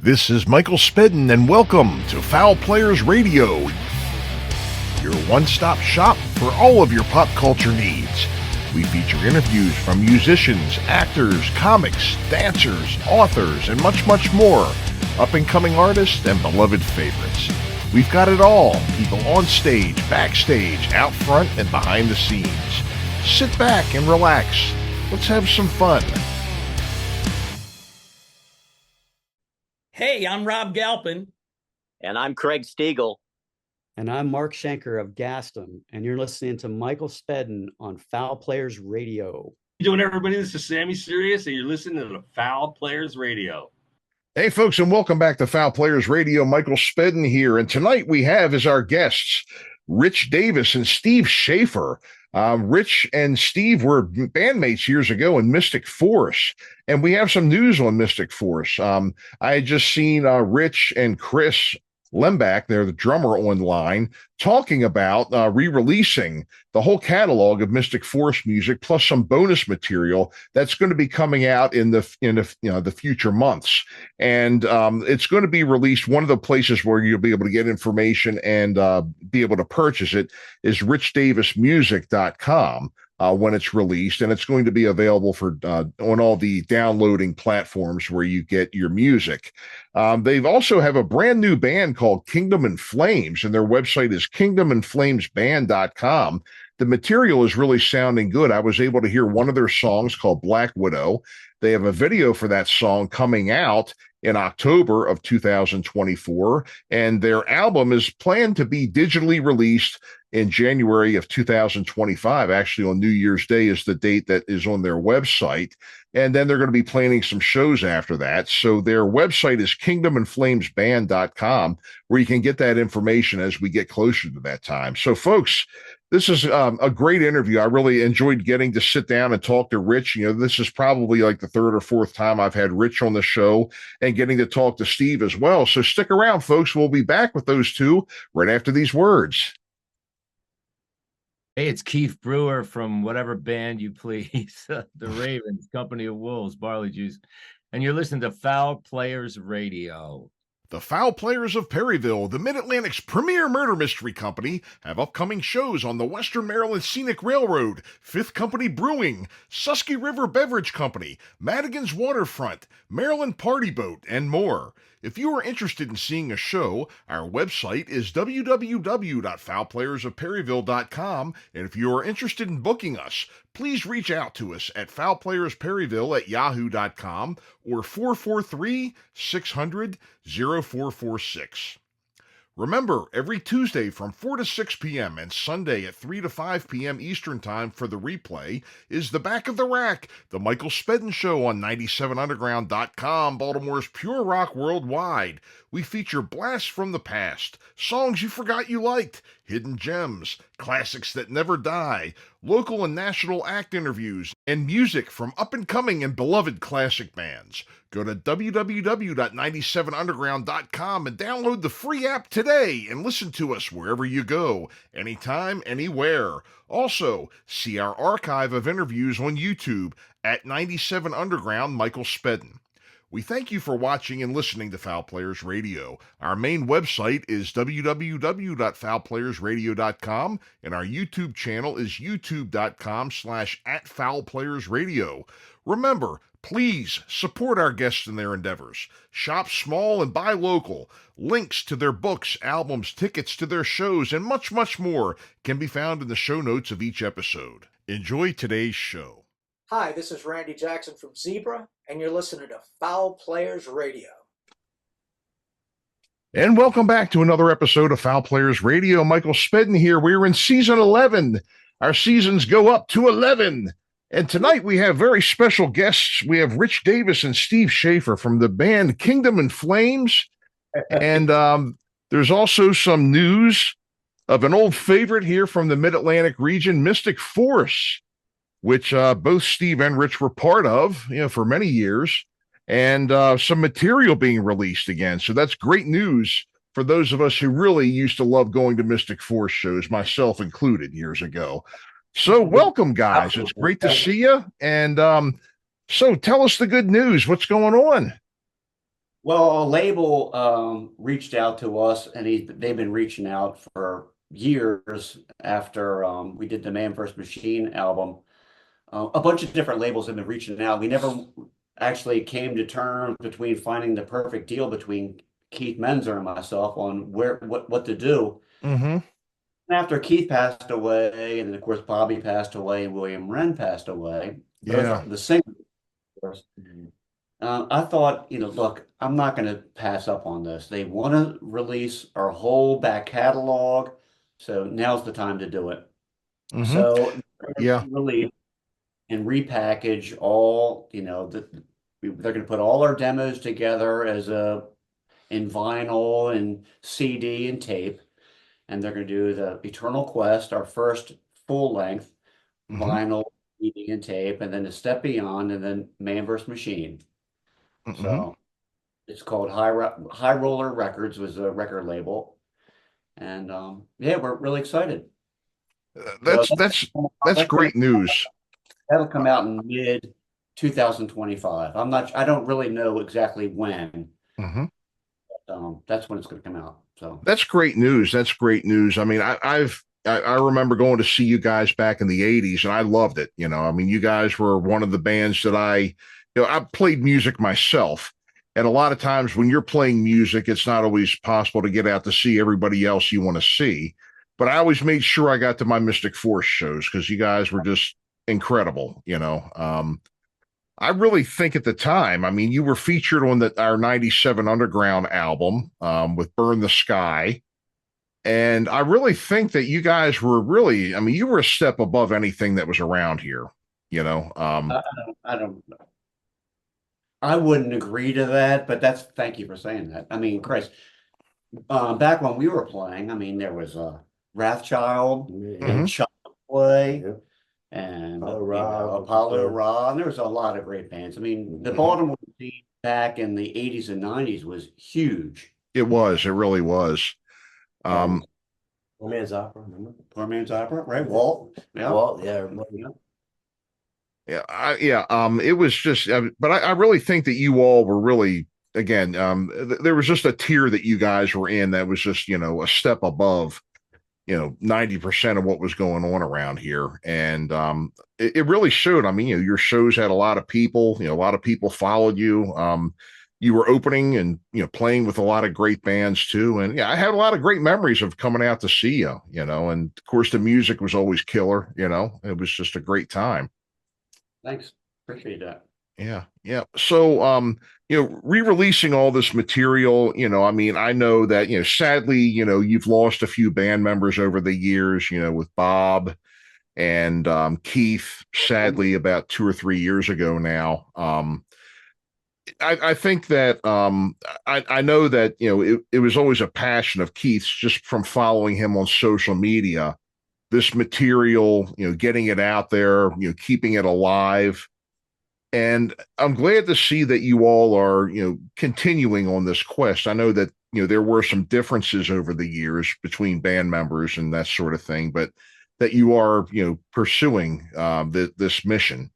This is Michael Spedden, and welcome to Fowl Players Radio, your one-stop shop for all of your pop culture needs. We feature interviews from musicians, actors, comics, dancers, authors, and much, much more, up-and-coming artists and beloved favorites. We've got it all, people on stage, backstage, out front, and behind the scenes. Sit back and relax. Let's have some fun. Hey, I'm Rob Galpin. And I'm Craig Stiegel. And I'm Mark Schenker of Gaston, and you're listening to Michael Spedden on Fowl Players Radio. How you doing, everybody? This is Sammy Sirius, and you're listening to the Fowl Players Radio. Hey, folks, and welcome back to Fowl Players Radio. Michael Spedden here, and tonight we have as our guests Rich Davis and Steve Shaffer. Rich and Steve were bandmates years ago in Mystic Force, and we have some news on Mystic Force. I had just seen Rich and Chris Lembach, they're the drummer, online talking about re-releasing the whole catalog of Mystic Force music plus some bonus material that's going to be coming out in the future months, and it's going to be released. One of the places where you'll be able to get information and be able to purchase it is richdavismusic.com. When it's released, and it's going to be available for on all the downloading platforms where you get your music. They also have a brand new band called Kingdom and Flames, and their website is kingdomandflamesband.com. The material is really sounding good. I was able to hear one of their songs called Black Widow. They have a video for that song coming out in October of 2024, and their album is planned to be digitally released in January of 2025. Actually, on New Year's Day is the date that is on their website. And then they're going to be planning some shows after that. So their website is kingdomandflamesband.com, where you can get that information as we get closer to that time. So, folks, this is a great interview. I really enjoyed getting to sit down and talk to Rich. You know, this is probably like the third or fourth time I've had Rich on the show, and getting to talk to Steve as well. So stick around, folks. We'll be back with those two right after these words. Hey, it's Keith Brewer from whatever band you please, the Ravens, Company of Wolves, Barley Juice, and you're listening to Fowl Players Radio. The Fowl Players of Perryville, the Mid-Atlantic's premier murder mystery company, have upcoming shows on the Western Maryland Scenic Railroad, Fifth Company Brewing, Susky River Beverage Company, Madigan's Waterfront, Maryland Party Boat, and more. If you are interested in seeing a show, our website is www.fowlplayersofperryville.com, and if you are interested in booking us, please reach out to us at foulplayersperryville@yahoo.com or 443-600-0446. Remember, every Tuesday from 4 to 6 p.m. and Sunday at 3 to 5 p.m. Eastern Time for the replay is The Back of the Rack, the Michael Spedden Show on 97underground.com, Baltimore's pure rock worldwide. We feature blasts from the past, songs you forgot you liked, hidden gems, classics that never die, local and national act interviews, and music from up-and-coming and beloved classic bands. Go to www.97underground.com and download the free app today and listen to us wherever you go, anytime, anywhere. Also, see our archive of interviews on YouTube at 97 Underground Michael Spedden. We thank you for watching and listening to Fowl Players Radio. Our main website is www.fowlplayersradio.com, and our YouTube channel is youtube.com/@fowlplayersradio. Remember, please support our guests in their endeavors. Shop small and buy local. Links to their books, albums, tickets to their shows, and much, much more can be found in the show notes of each episode. Enjoy today's show. Hi, this is Randy Jackson from Zebra, and you're listening to Fowl Players Radio. And welcome back to another episode of Fowl Players Radio. Michael Spedden here. We're in season 11. Our seasons go up to 11. And tonight we have very special guests. We have Rich Davis and Steve Shaffer from the band Kingdom and Flames. And there's also some news of an old favorite here from the Mid-Atlantic region, Mystic Force, which both Steve and Rich were part of, for many years, and some material being released again. So that's great news for those of us who really used to love going to Mystic Force shows, myself included, years ago. So welcome, guys. It's great to see you. And so tell us the good news. What's going on? Well, a label reached out to us, and they've been reaching out for years after we did the Man vs. Machine album. A bunch of different labels have been reaching out. We never actually came to terms between finding the perfect deal between Keith Menzer and myself on what to do. Mm-hmm. After Keith passed away, and then of course Bobby passed away, and William Wren passed away. Yeah. The singers. Of course. I thought, look, I'm not going to pass up on this. They want to release our whole back catalog, so now's the time to do it. Mm-hmm. So Yeah. release and repackage all, they're going to put all our demos together in vinyl and CD and tape, and they're going to do the Eternal Quest, our first full length vinyl, CD and tape, and then a Step Beyond, and then Man vs. Machine. So it's called High Roller Records, was a record label, and yeah, we're really excited. That's great news. That'll come out in mid 2025. I don't really know exactly when. But, that's when it's going to come out. So that's great news. That's great news. I mean, I remember going to see you guys back in the 80s, and I loved it. I mean, you guys were one of the bands that I played music myself. And a lot of times when you're playing music, it's not always possible to get out to see everybody else you want to see. But I always made sure I got to my Mystic Force shows because you guys were just incredible. I really think at the time, I mean, you were featured on our 97 Underground album with Burn the Sky. And I really think that you guys were really, I mean, you were a step above anything that was around here, I wouldn't agree to that, but thank you for saying that. I mean, Chris, back when we were playing, I mean, there was Wrathchild and Child Play and Apollo Ra, and there was a lot of great bands. I mean, the Baltimore scene back in the 80s and 90s was huge. It really was. Poor Man's Opera, remember? Poor Man's Opera, right? Walt. Yeah. Walt, yeah. It was just, but I really think that you all were really, again, there was just a tier that you guys were in that was just, a step above, 90% of what was going on around here. And it really showed. I mean, your shows had a lot of people, a lot of people followed you. You were opening and, playing with a lot of great bands too. And I had a lot of great memories of coming out to see you, and of course the music was always killer, it was just a great time. Thanks. Appreciate that. Yeah. So, re-releasing all this material, I mean, I know that, sadly, you've lost a few band members over the years, with Bob and Keith, sadly, about 2 or 3 years ago now. I think that I know that, it was always a passion of Keith's just from following him on social media. This material, getting it out there, keeping it alive. And I'm glad to see that you all are, continuing on this quest. I know that, there were some differences over the years between band members and that sort of thing, but that you are, pursuing this mission.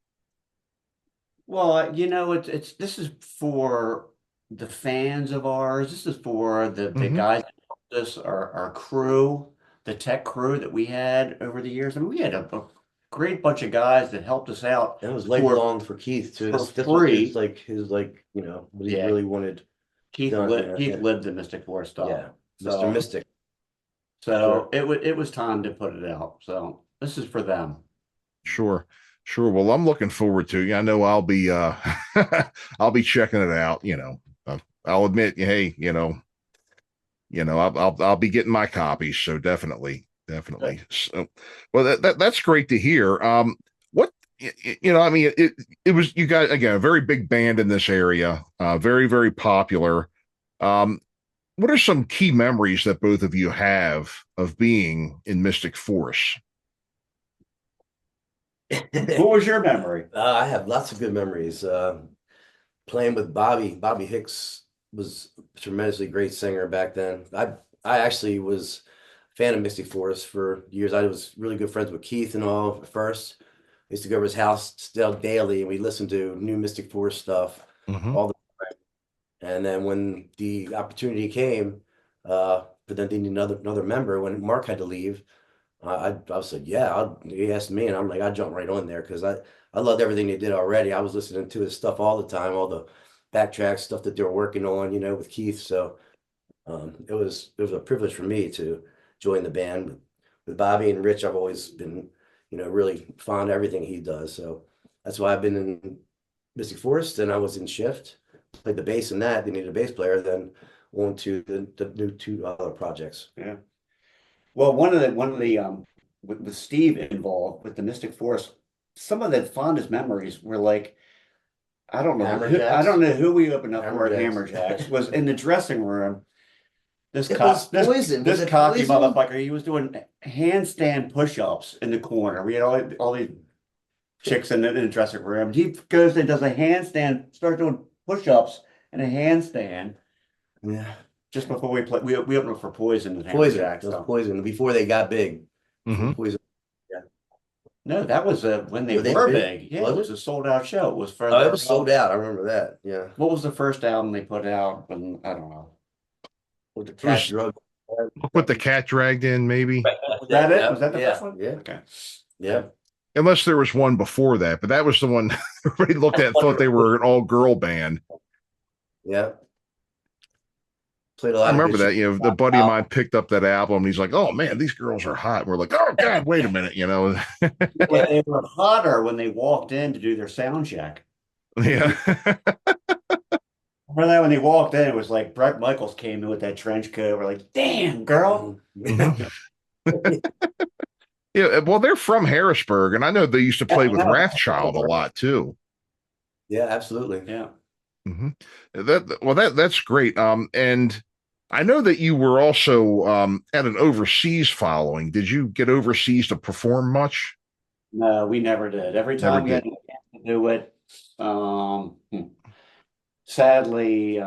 Well, this is for the fans of ours. This is for the guys that helped us, our crew, the tech crew that we had over the years. I mean, we had a great bunch of guys that helped us out. And it was lifelong for Keith too. This free. Was what he really wanted. Keith lived the Mystic Force stuff. Yeah, Mr. Mystic. So it was time to put it out. So this is for them. Sure. Well, I'm looking forward to you. I know I'll be I'll be checking it out. I'll admit, hey, I'll be getting my copies. So definitely. So, well, that's great to hear. What I mean, it was you guys again, a very big band in this area, very, very popular. What are some key memories that both of you have of being in Mystic Force? What was your memory? I have lots of good memories. Playing with Bobby. Bobby Hicks was a tremendously great singer back then. I actually was a fan of Mystic Force for years. I was really good friends with Keith and all at first. I used to go over his house still daily, and we listened to new Mystic Force stuff all the time. And then when the opportunity came, for them to need another member, when Mark had to leave, I was like, yeah, he asked me, and I'm like, I jumped right on there because I loved everything they did already. I was listening to his stuff all the time, all the backtrack stuff that they were working on, with Keith. So it was a privilege for me to join the band with Bobby and Rich. I've always been, really fond of everything he does. So that's why I've been in Mystic Forest, and I was in Shift, played the bass in that. They needed a bass player, then on to the new two other projects. Yeah. Well, one of the with Steve involved with the Mystic Force, some of the fondest memories were like, I don't know I don't know who we opened up for at Hammerjacks was in the dressing room. This It was Poison. Was this it cocky Poison? motherfucker, he was doing handstand push-ups in the corner. We had all these chicks in the dressing room. He goes and does a handstand, starts doing push-ups and a handstand. Yeah. Just before we play, we opened up for Poison at Poison. Hammerjacks. It was Poison before they got big. Mhm. Poison. No, that was when they Were they were big? big. Yeah, Was it was a sold-out show. It was for Oh, it was sold out. I remember that. Yeah. What was the first album they put out? And I don't know. With the cat drug. Put the cat dragged in, maybe. Was that it? Yeah, Was that the yeah, first one? Yeah. Okay. Yeah. Unless there was one before that, but that was the one everybody looked at and thought they were an all-girl band. Yeah. Played a lot I remember of good that, shit. the buddy of mine picked up that album and he's like, oh man, these girls are hot. And we're like, oh God, wait a minute, Yeah, they were hotter when they walked in to do their sound check. Yeah. Remember that when they walked in, it was like Bret Michaels came in with that trench coat. We're like, damn, girl. Yeah, well, they're from Harrisburg, and I know they used to play with Wrathchild a lot too. Yeah, absolutely. Yeah. Hmm. That's great. And I know that you were also at an overseas following. Did you get overseas to perform much? No, we never did. Every Never time we had did. a chance to do it, sadly,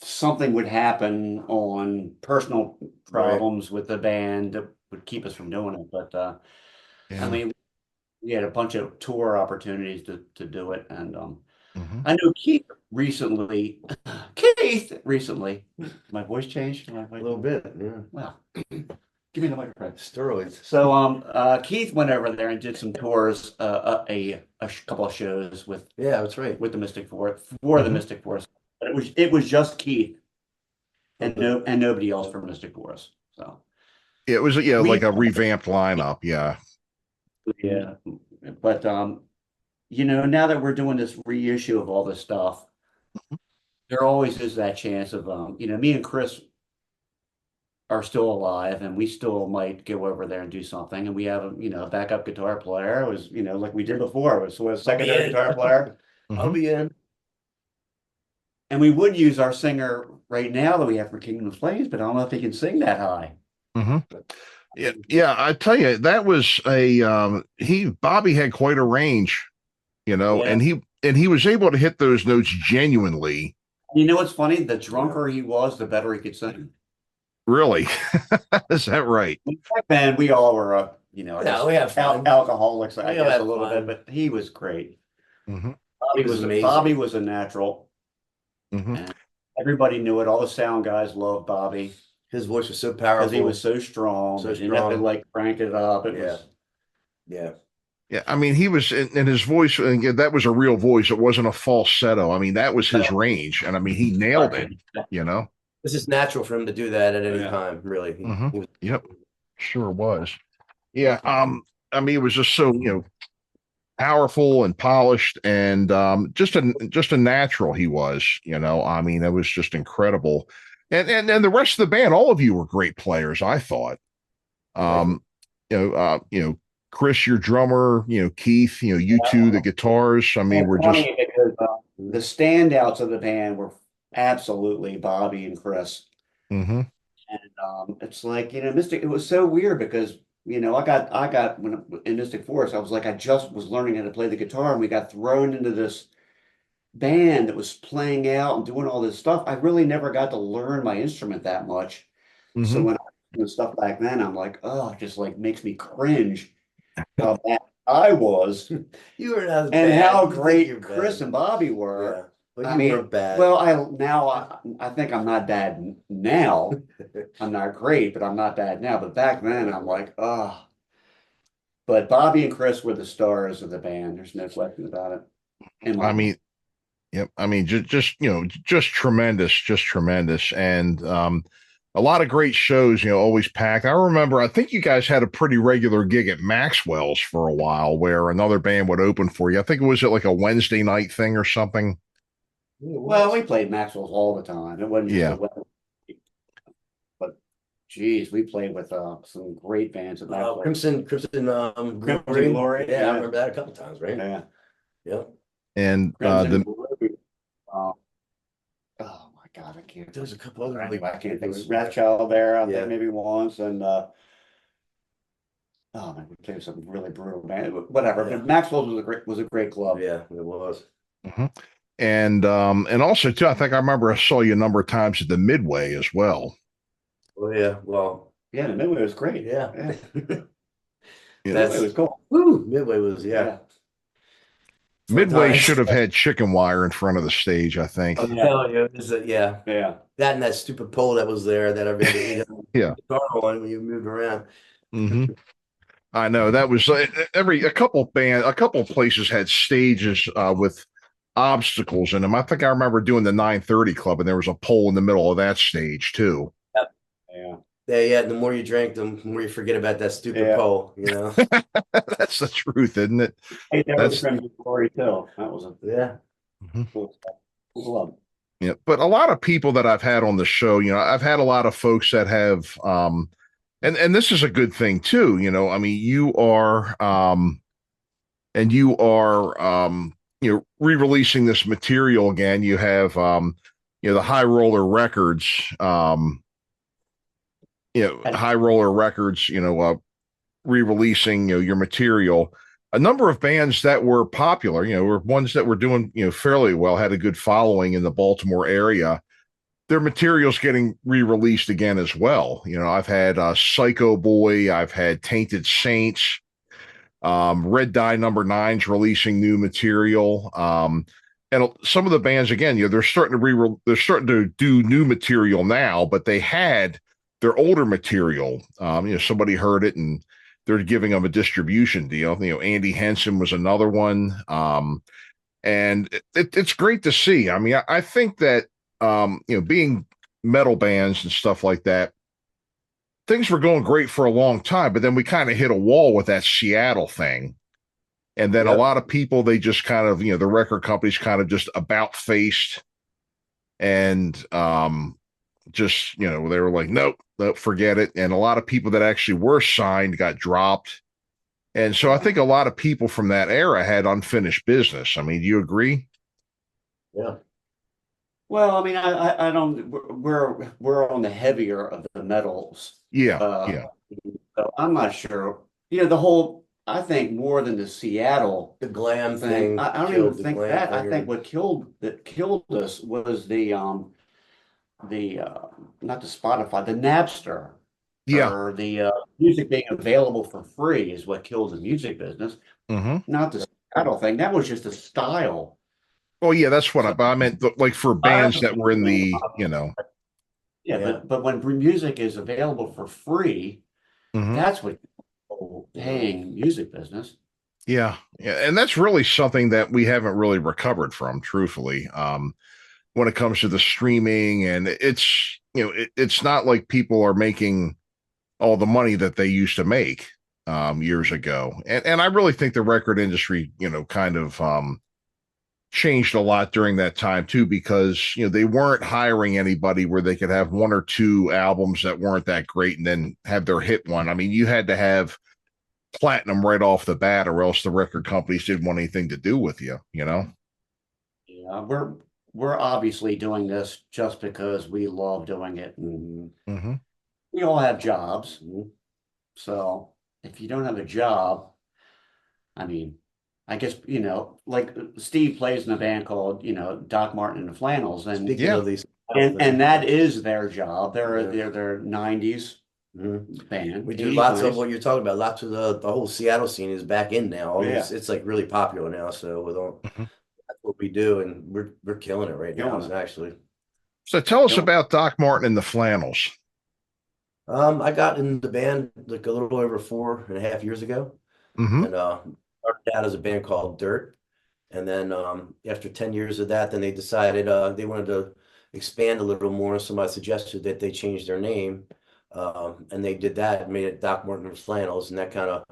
something would happen on personal problems with the band that would keep us from doing it. But I Yeah. mean, we had a bunch of tour opportunities to do it, and Mhm. I know Keith recently. My voice changed. A little bit. Yeah. Well, give me the microphone. Steroids. So Keith went over there and did some tours, a couple of shows with Yeah, that's right. the Mystic Force for the Mhm. Mystic Force. But it was just Keith and nobody else from Mystic Force. So It was like a revamped lineup. Yeah. yeah, but now that we're doing this reissue of all this stuff, there always is that chance of me and Chris are still alive, and we still might go over there and do something. And we have a backup guitar player. It was like we did before. So a secondary guitar player. I'll be in. And we would use our singer right now that we have for Kingdom of Flames, but I don't know if he can sing that high. Mm-hmm. Yeah, I tell you, that was Bobby had quite a range, and he was able to hit those notes genuinely. You know what's funny? The drunker he was, the better he could sing. Really? Is that right? Back then, we all were we have fun. alcoholics, I We guess, have a little fun. bit, but he was great. Mm-hmm. Bobby was a natural. Mm-hmm. And everybody knew it. All the sound guys loved Bobby His voice was so powerful. because he was so strong. So You didn't have to strong. crank it up. It Yeah. was Yeah. Yeah, I mean, he was in his voice, and that was a real voice. It wasn't a falsetto. I mean, that was his range, and I mean, he nailed it. This is natural for him to do that at any Yeah. time, really. Mhm. He was- Yep, sure was. Yeah, I mean, it was just so powerful and polished, and just a natural he was. I mean, it was just incredible. And the rest of the band, all of you were great players, I thought. Chris, your drummer, Keith, you two, the guitars. I mean, we're just funny because the standouts of the band were absolutely Bobby and Chris. Mhm. And it's like, Mystic, it was so weird because, I got when in Mystic Force, I was like, I just was learning how to play the guitar, and we got thrown into this band that was playing out and doing all this stuff. I really never got to learn my instrument that much. So Mhm. when I was doing stuff back then, I'm like, oh, it just like makes me cringe how bad I was You were not as and bad. how You think great you're bad. Chris and Bobby were. But I you mean, weren't bad. well, I think I'm not bad now. I'm not great, but I'm not bad now. But back then, I'm like, oh. But Bobby and Chris were the stars of the band. There's no question about it. In my I mean, yep. I mean, just just tremendous, just tremendous, and a lot of great shows. Always packed. I remember. I think you guys had a pretty regular gig at Maxwell's for a while, where another band would open for you. I think it was like a Wednesday night thing or something. well, we played Maxwell's all the time. It wasn't just Yeah. a weapon. But geez, we played with some great bands at Maxwell's. Crimson Glory. Yeah, I Yeah. remember that a couple times, right? Yeah. Yeah. And Crimson the Glory. Oh my God, I can't. There's a couple other Anyway, I can't think. groups. Wrathchild there, I Yeah. think maybe once, and oh man, we played some really brutal band. Whatever, Yeah. but Maxwell's was a great club. Yeah, it was. Mhm. and also too, I think I remember I saw you a number of times at the Midway as well. Oh yeah, well, Yeah, the Midway was great. yeah. Yeah. That's- Midway was cool. Woo, Midway was, yeah. Midway Sometimes- should have had chicken wire in front of the stage, I think. Oh, yeah, it was yeah. Yeah. That and that stupid pole that was there that everybody Yeah. on when you moved around. hmm I know that was a couple places had stages with obstacles in them. I think I remember doing the 930 Club, and there was a pole in the middle of that stage too. Yeah. Yeah, the more you drink, the more you forget about that stupid Yeah. pole, you know. That's the truth, isn't it? Hey, that That's- was Crimson Glory too. That was a Yeah. cool club. Yeah, but a lot of people that I've had on the show, I've had a lot of folks that have, and this is a good thing too. I mean, you are, re-releasing this material again. You have, the High Roller Records, High Roller Records, re-releasing, your material. A number of bands that were popular, were ones that were doing, fairly well, had a good following in the Baltimore area. Their material's getting re-released again as well. I've had Psycho Boy, I've had Tainted Saints, Red Dye Number 9's releasing new material. And some of the bands, again, they're starting to do new material now, but they had their older material. Somebody heard it and they're giving them a distribution deal. Andy Henson was another one. And it's great to see. I mean, I think that, being metal bands and stuff like that, things were going great for a long time, but then we kind of hit a wall with that Seattle thing. And then a lot of people, they just kind of, the record companies kind of just about faced and just, they were like, nope, forget it. And a lot of people that actually were signed got dropped. And so I think a lot of people from that era had unfinished business. I mean, do you agree? Yeah. Well, I mean, I don't. We're on the heavier of the metals. Yeah. So I'm not sure. I think more than the Seattle The glam thing. thing. I don't killed even the think glam that. I thing. think what killed us was the not the Spotify, the Napster. Yeah. Or the music being available for free is what killed the music business. Mm-hmm. Not the Seattle thing. That was just a style. Well, yeah, that's what I meant. Like for bands that were in the, Yeah, Yeah. but when music is available for free, Mhm. that's what people paying music business. Yeah, and that's really something that we haven't really recovered from, truthfully. When it comes to the streaming, and it's it's not like people are making all the money that they used to make years ago, and I really think the record industry, kind of changed a lot during that time too, because they weren't hiring anybody where they could have one or two albums that weren't that great and then have their hit one. I mean, you had to have platinum right off the bat, or else the record companies didn't want anything to do with you. Yeah, we're obviously doing this just because we love doing it, and Mm-hmm. we all have jobs. So if you don't have a job, I mean, I guess like Steve plays in a band called Doc Marten and the Flannels, and Speaking of these, and that is their job. They're Yeah. they're 90s Mhm. band. we do 80s, lots of 90s. what you're talking about. Lots of the whole Seattle scene is back in now. Yeah. It's like really popular now. So with all, Mhm. that's what we do, and we're killing it right now. Killing it. Actually, So tell us Don't- about Doc Marten and the Flannels. I got in the band like a little over 4.5 years ago, Hmm. and started out as a band called Dirt, and then after 10 years of that, then they decided they wanted to expand a little more. Somebody suggested that they change their name, and they did that, made it Doc Marten and Flannels, and that kind of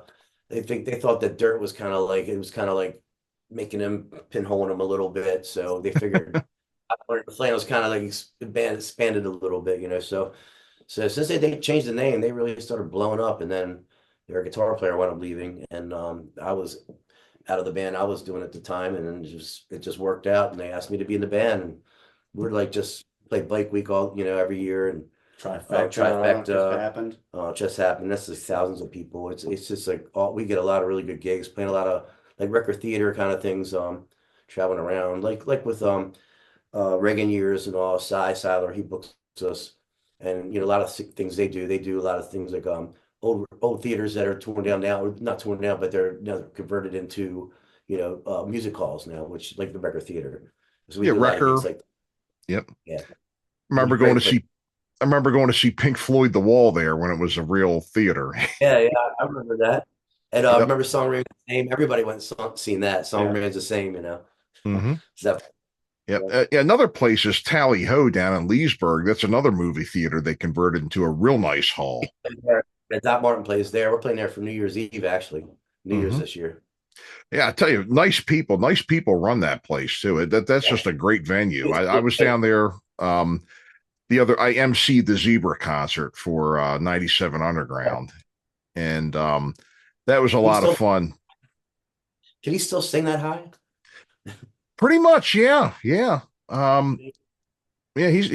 they thought that Dirt was kind of like making them pinholing them a little bit, so they figured Doc Marten and Flannels kind of like expanded a little bit, So since they changed the name, they really started blowing up, and then their guitar player wound up leaving, and I was out of the band I was doing at the time, and then it just worked out, and they asked me to be in the band, and we're like just play Bike Week all every year, and Trifecta just happened. it just happened. That's like thousands of people. It's just like we get a lot of really good gigs, playing a lot of like record theater kind of things, traveling around like with Reagan Years and all. Seiler, he books us, and a lot of things they do. They do a lot of things like old theaters that are torn down now, or not torn down, but they're converted into music halls now, which like the record theater. So we Yeah, do a lot of Wrecker. gigs like Yep. yeah. Remember Great going to place. see. I remember going to see Pink Floyd The Wall there when it was a real theater. Yeah, I remember that. And I Yep. remember Song Remains the Same. Everybody went seen that. Song Yeah. Remains the Same, Hmm. So Yep. Another place is Tally Ho down in Leesburg. That's another movie theater they converted into a real nice hall. Doc Marten plays there. We're playing there for New Year's Eve, actually. New Year's Mhm. this year. Yeah, I tell you, nice people. Nice people run that place too. That's just a great venue. I was down there. I emceed the Zebra concert for 97 Underground, and that was a lot of fun. Can he still sing that high? Pretty much, yeah, yeah. Yeah, he's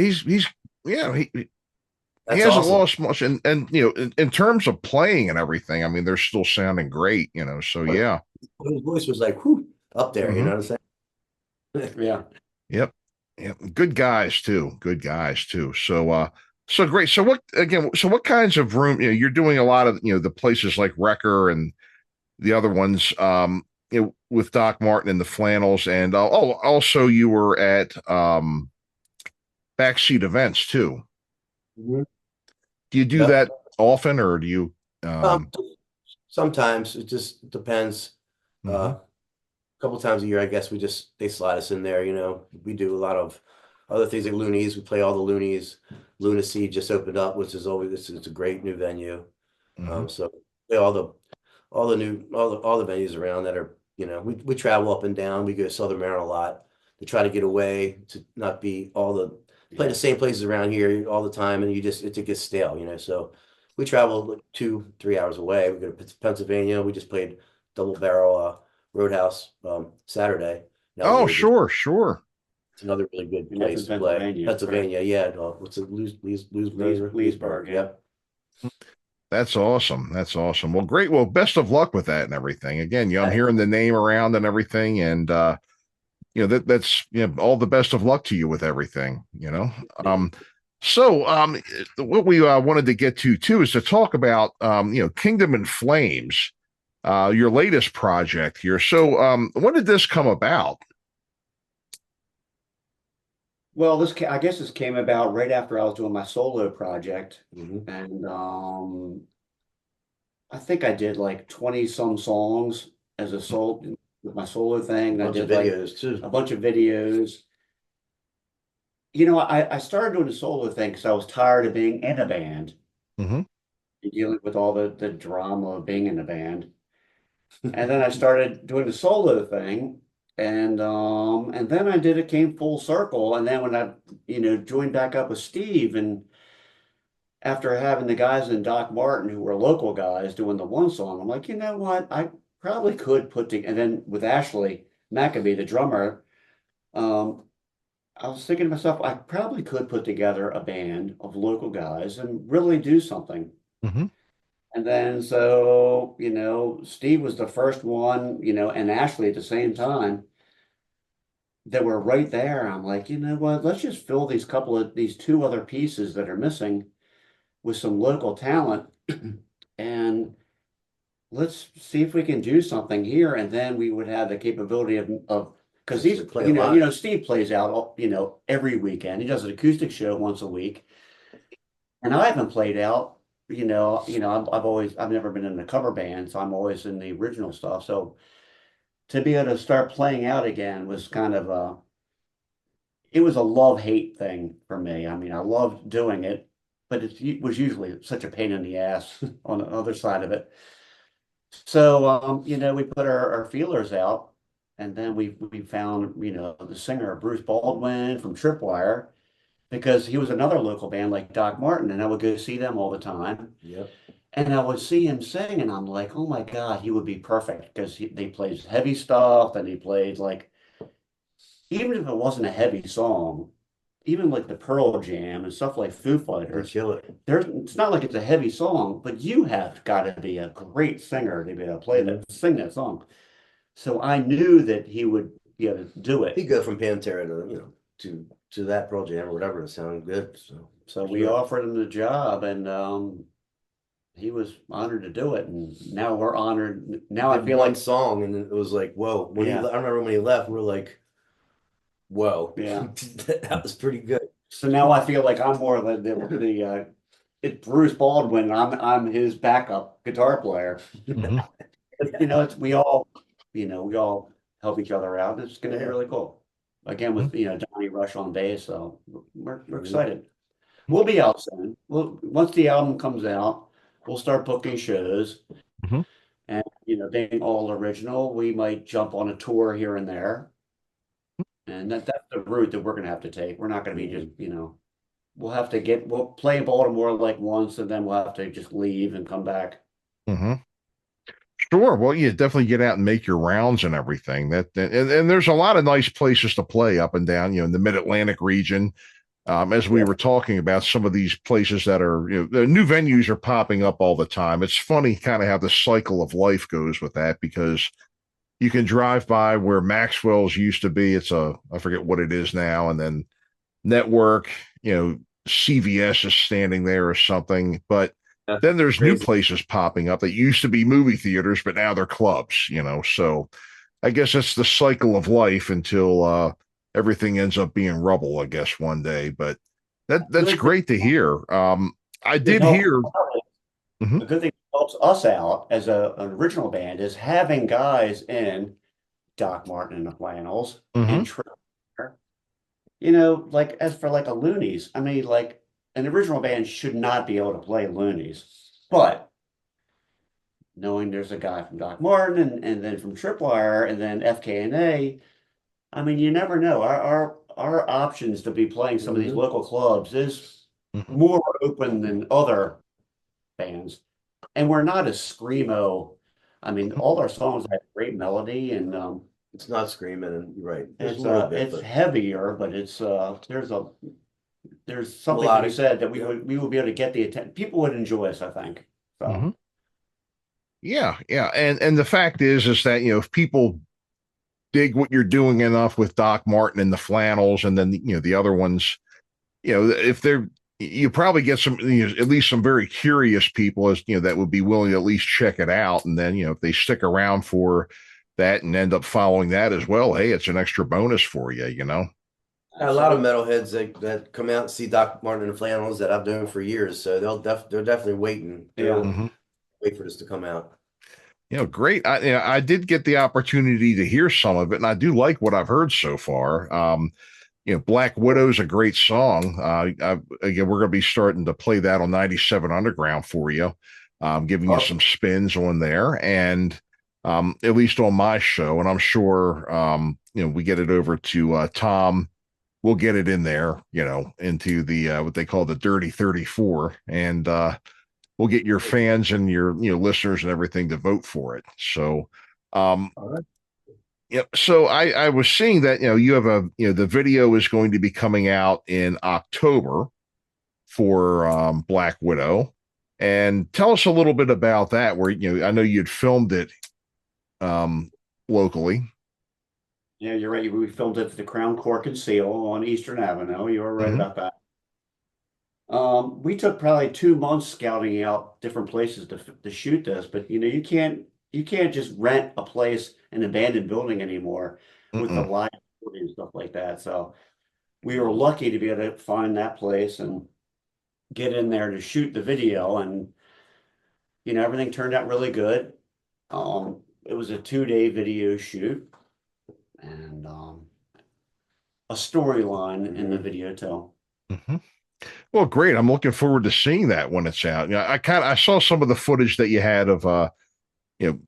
yeah, he That's hasn't awesome. lost much, and in terms of playing and everything, I mean, they're still sounding great, so yeah. His voice was like whew, up there, you Mhm. know what I'm saying? Yeah. Yep. Yep. Good guys too. Good guys too. So great. So what kinds of room, you're doing a lot of, the places like Wrecker and the other ones, with Doc Marten and the Flannels, and also you were at backseat events too. Mhm. Do you do Yep. that often, or do you Sometimes it just depends. mhm. A couple times a year, I guess they slide us in there. We do a lot of other things like Loonies. We play all the Loonies. Lunacy just opened up, which is always it's a great new venue. Mhm. So play all the venues around that are we travel up and down. We go to Southern Maryland a lot to try to get away to not be play the same places around here all the time, and it gets stale. So we travel like 2-3 hours away. We go to Pennsylvania. We just played Double Barrel Roadhouse Saturday. That was a Oh, really good. sure. It's another really good And that's place in to play. Pennsylvania, Pennsylvania, yeah. What's it? Leesburg, yeah. Yep. That's awesome. That's awesome. Well, great. Well, best of luck with that and everything. Again, I'm hearing the name around and everything, and that's all the best of luck to you with everything. So what we wanted to get to too is to talk about Kingdom in Flames, your latest project here. So when did this come about? Well, I guess this came about right after I was doing my solo project, Mhm. and I think I did like 20 some songs as a solo with my solo thing. And I Bunch of did like videos too. a bunch of videos. I started doing the solo thing because I was tired of being in a band, Mm-hmm. dealing with all the drama of being in a band. And then I started doing the solo thing, and then it came full circle. And then when I, joined back up with Steve, and after having the guys in Doc Marten who were local guys doing the one song, I'm like, you know what? I probably could put together. And then with Ashley Maccabee, the drummer, I was thinking to myself, I probably could put together a band of local guys and really do something. Mm-hmm. And then so, Steve was the first one, and Ashley at the same time that were right there. I'm like, you know what? Let's just fill these two other pieces that are missing with some local talent, and let's see if we can do something here. And then we would have the capability of because They he's, play a lot. Steve plays out, every weekend. He does an acoustic show once a week. And I haven't played out, I've never been in a cover band, so I'm always in the original stuff. So to be able to start playing out again was kind of it was a love-hate thing for me. I mean, I loved doing it, but it was usually such a pain in the ass on the other side of it. So, we put our feelers out, and then we found, the singer Bruce Baldwin from Tripwire, because he was another local band like Doc Marten, and I would go see them all the time. Yep. And I would see him sing, and I'm like, oh my God, he would be perfect, because they played heavy stuff, and he played like, even if it wasn't a heavy song, even like the Pearl Jam and stuff like Foo They Fighters, kill it. it's not like it's a heavy song, but you have got to be a great singer to be able to play that, sing that song. So I knew that he would be able to do it. He'd go from Pantera to that Pearl Jam or whatever. It sounded good. So we offered him the job, and he was honored to do it. And now we're honored. Now I feel one like, song, and it was like, whoa. When Yeah. I remember when he left, we were like, whoa. Yeah. That was pretty good. so now I feel like I'm more it's Bruce Baldwin. I'm his backup guitar player. Mhm. We all help each other out. It's going to be really cool. Again, with Donnie Rush on bass, so we're excited. We'll be out soon. Once the album comes out, we'll start booking shows. Mhm. And being all original, we might jump on a tour here and there. And that's the route that we're going to have to take. We're not going to be just we'll play in Baltimore like once, and then we'll have to just leave and come back. Mhm. Sure. Well, you definitely get out and make your rounds and everything. And there's a lot of nice places to play up and down, in the Mid-Atlantic region. As we were talking about some of these places that are, the new venues are popping up all the time. It's funny kind of how the cycle of life goes with that, because you can drive by where Maxwell's used to be. I forget what it is now. And then Network, CVS is standing there or something. But then there's new places popping up that used to be movie theaters, but now they're clubs, So I guess it's the cycle of life until everything ends up being rubble, I guess, one day. But that's great to hear. I did hear. The good thing that helps us out as an original band is having guys in Doc Marten and the Flannels and Trevor. Like as for like a Loonies, I mean, like an original band should not be able to play Loonies, but knowing there's a guy from Doc Marten and then from Tripwire and then FKNA, I mean, you never know. Our options to be playing some of these local clubs is more open than other bands, and we're not as screamo. I mean, all our songs have great melody, and it's not screaming, and you're right. It's heavier, but it's there's something to be said that we would be able to get the attention. People would enjoy us, I think. So. Yeah, and the fact is that if people dig what you're doing enough with Doc Marten and the Flannels, and then the other ones, if they're, you probably get some, at least some very curious people as that would be willing to at least check it out, and then if they stick around for that and end up following that as well, hey, it's an extra bonus for you. A lot of metalheads that come out and see Doc Marten and the Flannels that I've known for years, so they're definitely waiting. Wait for this to come out. Great. I did get the opportunity to hear some of it, and I do like what I've heard so far. Black Widow's a great song. Again, we're going to be starting to play that on 97 Underground for you, giving you some spins on there, and at least on my show. And I'm sure, we get it over to Tom. We'll get it in there, into the what they call the Dirty 34, and we'll get your fans and your listeners and everything to vote for it. So, So I was seeing that you have the video is going to be coming out in October for Black Widow, and tell us a little bit about that. Where I know you'd filmed it locally. Yeah, you're right. We filmed it at the Crown Cork and Seal on Eastern Avenue. You were right about that. We took probably 2 months scouting out different places to shoot this, but you can't just rent a place, an abandoned building anymore with the live that. So we were lucky to be able to find that place and get in there to shoot the video, and everything turned out really good. It was a 2-day video shoot, and a storyline in the video too. Mhm. Well, great. I'm looking forward to seeing that when it's out. I saw some of the footage that you had of you know,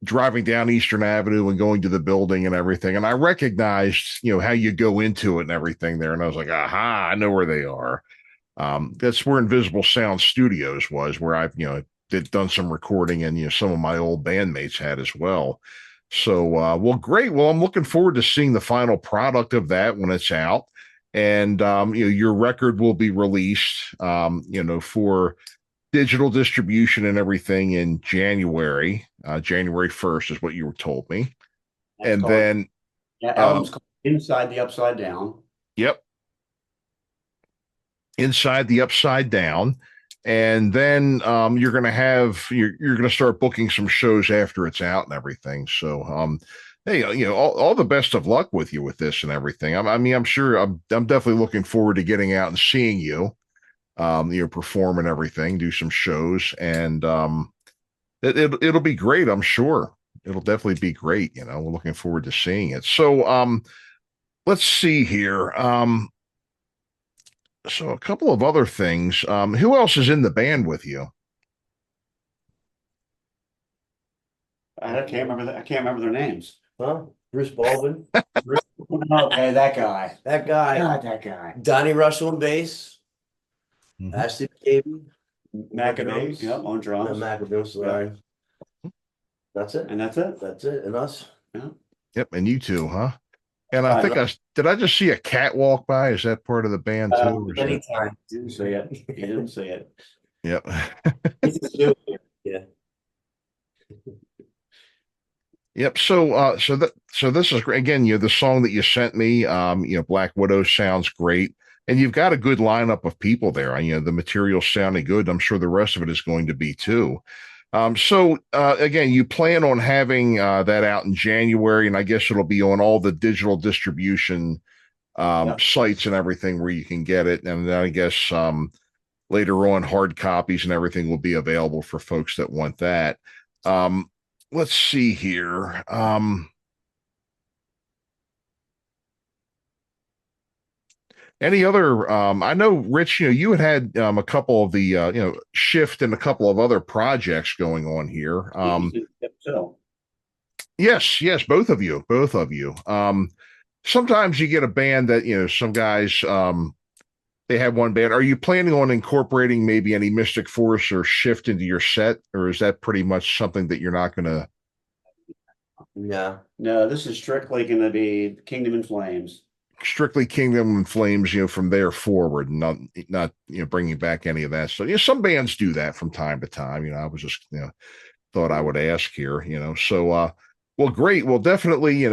driving down Eastern Avenue and going to the building and everything. And I recognized, how you go into it and everything there. And I was like, aha, I know where they are. That's where Invisible Sound Studios was, where I've, done some recording, and, some of my old bandmates had as well. So, well, great. Well, I'm looking forward to seeing the final product of that when it's out. And, your record will be released, for digital distribution and everything in January. January 1st is what you were told me. That's And called- then, album's called Inside the Upside Down. yep, Inside the Upside Down. And then you're going to start booking some shows after it's out and everything. So, hey, all the best of luck with you with this and everything. I'm sure I'm definitely looking forward to getting out and seeing you, perform and everything, do some shows, and it'll be great. I'm sure it'll definitely be great. We're looking forward to seeing it. So, let's see here. So a couple of other things. Who else is in the band with you? I can't remember their names. Huh? Bruce Baldwin. Okay, that guy. That guy. God, that guy. Donnie Russell on bass. Mhm. Ashley McCabe. McAbee, yep, on drums. McAbee, sorry. That's it. And that's it. That's it. And us. Yep, and you two, huh? And I think I just see a cat walk by. Is that part of the band too? Or is that- Anytime. Didn't see it. He didn't see it. Yep. Yeah. Yep. So this is great. Again, the song that you sent me, Black Widow sounds great. And you've got a good lineup of people there. The material sounding good. I'm sure the rest of it is going to be too. So again, you plan on having that out in January, and I guess it'll be on all the digital distribution sites and everything where you can get it. And then I guess later on, hard copies and everything will be available for folks that want that. Let's see here. Any other? I know, Rich. You had a couple of the Shift and a couple of other projects going on here. Yes, both of you. Sometimes you get a band that some guys they have one band. Are you planning on incorporating maybe any Mystic Force or Shift into your set, or is that pretty much something that you're not going to? Yeah. No, this is strictly going to be Kingdom in Flames. Strictly Kingdom and Flames, from there forward, not bringing back any of that. So some bands do that from time to time. I was just thought I would ask here. So well, great. Well, definitely,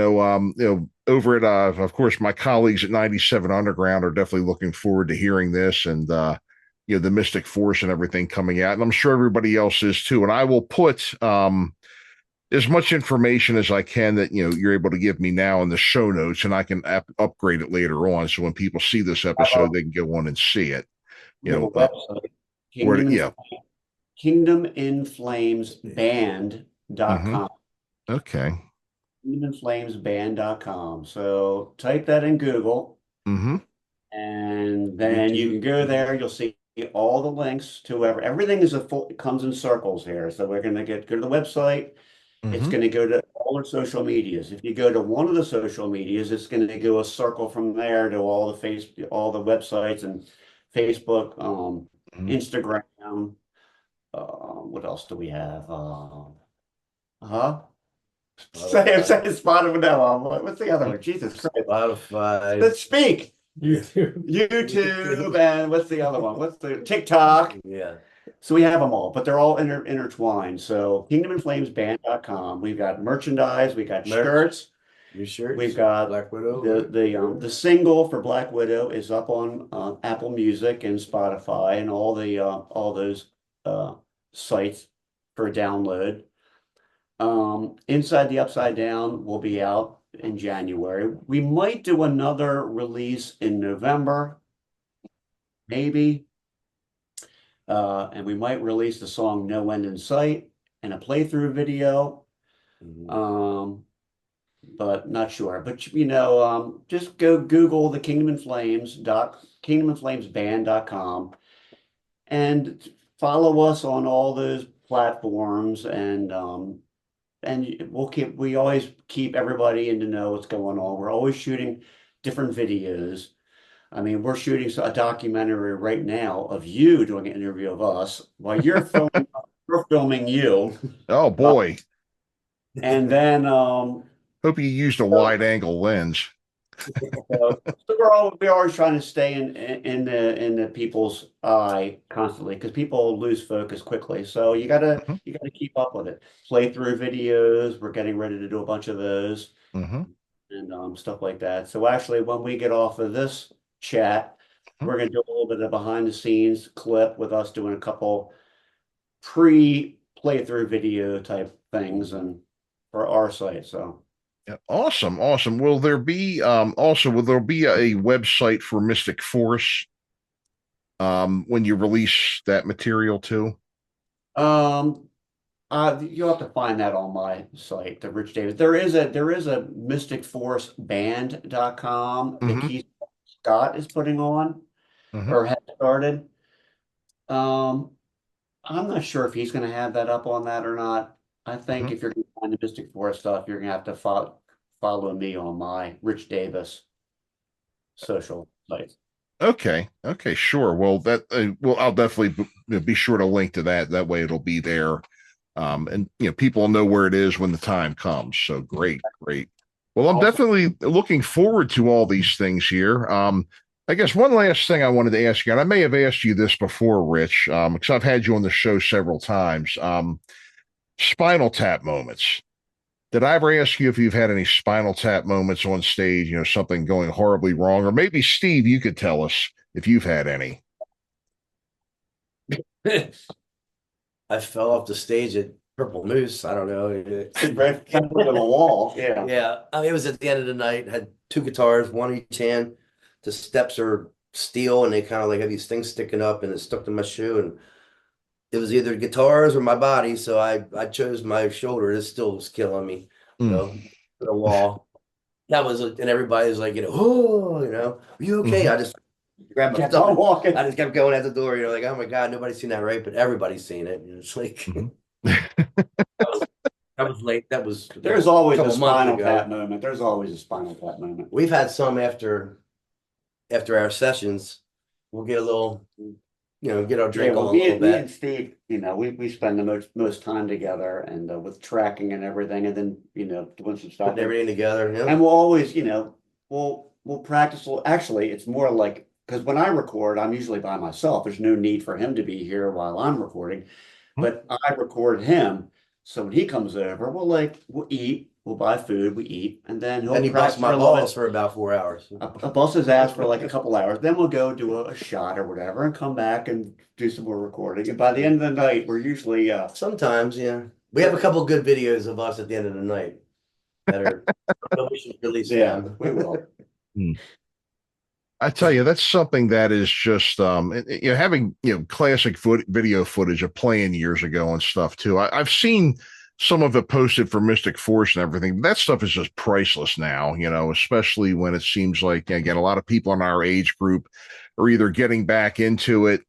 over at of course my colleagues at 97 Underground are definitely looking forward to hearing this, and the Mystic Force and everything coming out, and I'm sure everybody else is too. And I will put as much information as I can that you're able to give me now in the show notes, and I can upgrade it later on. So when people see this episode, they can go on and see it. KingdomInFlamesBand.com. Okay. KingdomInFlamesBand.com. So type that in Google, and then you can go there. You'll see all the links to everything is it comes in circles here. So we're going to go to the website. It's going to go to all our social medias. If you go to one of the social medias, it's going to go a circle from there to all the websites and Facebook, Instagram. What else do we have? Say Spotify. What's the other one? Jesus Christ. Spotify. Let's speak. YouTube. And what's the other one? What's the TikTok? Yeah. So we have them all, but they're all intertwined. So KingdomInFlamesBand.com. We've got merchandise. We got shirts. Your shirts. We've got Black Widow. The single for Black Widow is up on Apple Music and Spotify and all those sites for download. Inside the Upside Down will be out in January. We might do another release in November, maybe. And we might release the song No End in Sight and a playthrough video. But not sure. But just go Google the kingdomandflamesband.com and follow us on all those platforms, and we always keep everybody in to know what's going on. We're always shooting different videos. I mean, we're shooting a documentary right now of you doing an interview of us while you're filming. We're filming you. Oh boy! And then hope you used a wide angle lens. So we're always trying to stay in the people's eye constantly, because people lose focus quickly. So you gotta keep up with it. Playthrough videos, we're getting ready to do a bunch of those, and stuff like that. So actually, when we get off of this chat, we're gonna do a little bit of behind the scenes clip with us doing a couple pre-playthrough video type things and for our site. So. Yeah, awesome. Will there be a website for Mystic Force when you release that material too? You'll have to find that on my site, the Rich Davis. There is a mysticforceband.com that Keith Scott is putting on or has started. I'm not sure if he's going to have that up on that or not. I think if you're going to find the Mystic Force stuff, you're going to have to follow me on my Rich Davis social site. Okay, sure. Well, I'll definitely be sure to link to that. That way, it'll be there, and people will know where it is when the time comes. So great. Well, I'm definitely looking forward to all these things here. I guess one last thing I wanted to ask you, and I may have asked you this before, Rich, because I've had you on the show several times. Spinal Tap moments. Did I ever ask you if you've had any Spinal Tap moments on stage, something going horribly wrong? Or maybe, Steve, you could tell us if you've had any. I fell off the stage at Purple Moose. I don't know. Right on the wall. Yeah. Yeah. I mean, it was at the end of the night. Had two guitars, one in each hand. The steps are steel, and they kind of like have these things sticking up, and it stuck to my shoe. And it was either guitars or my body, so I chose my shoulder. It still was killing me, to the wall. That was, and everybody was like, oh, are you okay? I just grabbed my stuff and walking. I just kept going at the door, like, oh my God, nobody's seen that, right? But everybody's seen it. And it's like, that was late. There's always a Spinal Tap moment. There's always a Spinal Tap moment. We've had some after our sessions. We'll get a little, get our drink on a little bit. Me and Steve, we spend the most time together, and with tracking and everything, and then doing some stuff. Putting everything together. Yeah. And we'll always, we'll practice. Actually, it's more like, because when I record, I'm usually by myself. There's no need for him to be here while I'm recording, but I record him. So when he comes over, we'll eat. We'll buy food, we eat, and then he'll bust my balls for about 4 hours. I'll bust his ass for like a couple hours. Then we'll go do a shot or whatever and come back and do some more recording. And by the end of the night, we're usually sometimes, yeah. We have a couple good videos of us at the end of the night that are we should release. Yeah, we will. I tell you, that's something that is just having classic video footage of playing years ago and stuff too. I've seen some of it posted for Mystic Force and everything. But that stuff is just priceless now, especially when it seems like, again, a lot of people in our age group are either getting back into it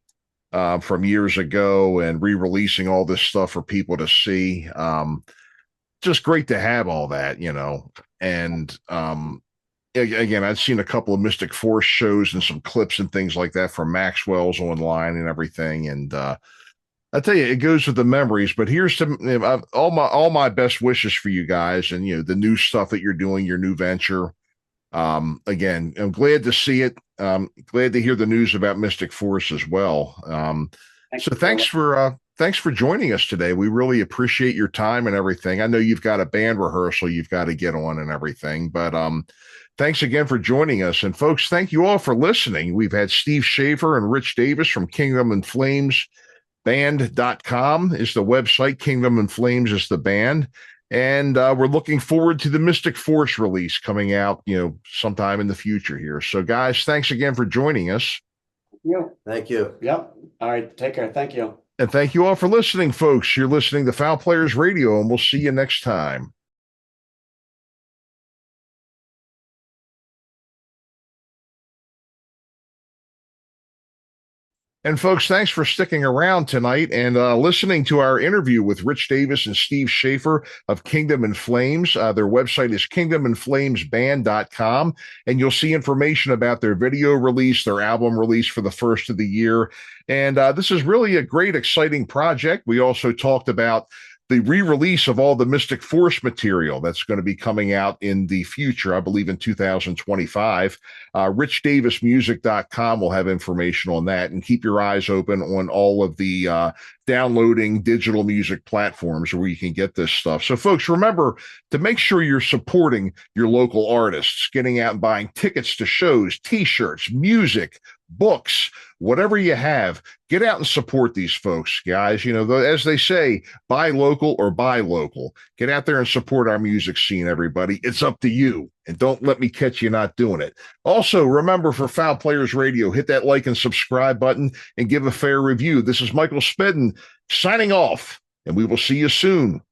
from years ago and re-releasing all this stuff for people to see. Just great to have all that, and again, I've seen a couple of Mystic Force shows and some clips and things like that from Maxwell's online and everything. And I tell you, it goes with the memories, but here's all my best wishes for you guys and, the new stuff that you're doing, your new venture. Again, I'm glad to see it. Glad to hear the news about Mystic Force as well. Thanks for joining us today. We really appreciate your time and everything. I know you've got a band rehearsal you've got to get on and everything, but thanks again for joining us. And folks, thank you all for listening. We've had Steve Shaffer and Rich Davis from Kingdom and Flames. Band.com is the website. Kingdom and Flames is the band. And we're looking forward to the Mystic Force release coming out, sometime in the future here. So, guys, thanks again for joining us. Yeah. Thank you. Yep. All right. Take care. Thank you. And thank you all for listening, folks. You're listening to Fowl Players Radio, and we'll see you next time. And folks, thanks for sticking around tonight and listening to our interview with Rich Davis and Steve Shaffer of Kingdom in Flames. Their website is kingdominflamesband.com, and you'll see information about their video release, their album release for the first of the year. And this is really a great, exciting project. We also talked about the re-release of all the Mystic Force material that's going to be coming out in the future, I believe in 2025. RichDavisMusic.com will have information on that, and keep your eyes open on all of the downloading digital music platforms where you can get this stuff. So, folks, remember to make sure you're supporting your local artists, getting out and buying tickets to shows, t-shirts, music, books, whatever you have. Get out and support these folks, guys. As they say, buy local or buy local. Get out there and support our music scene, everybody. It's up to you. And don't let me catch you not doing it. Also, remember, for Fowl Players Radio, hit that like and subscribe button and give a fair review. This is Michael Spedden signing off, and we will see you soon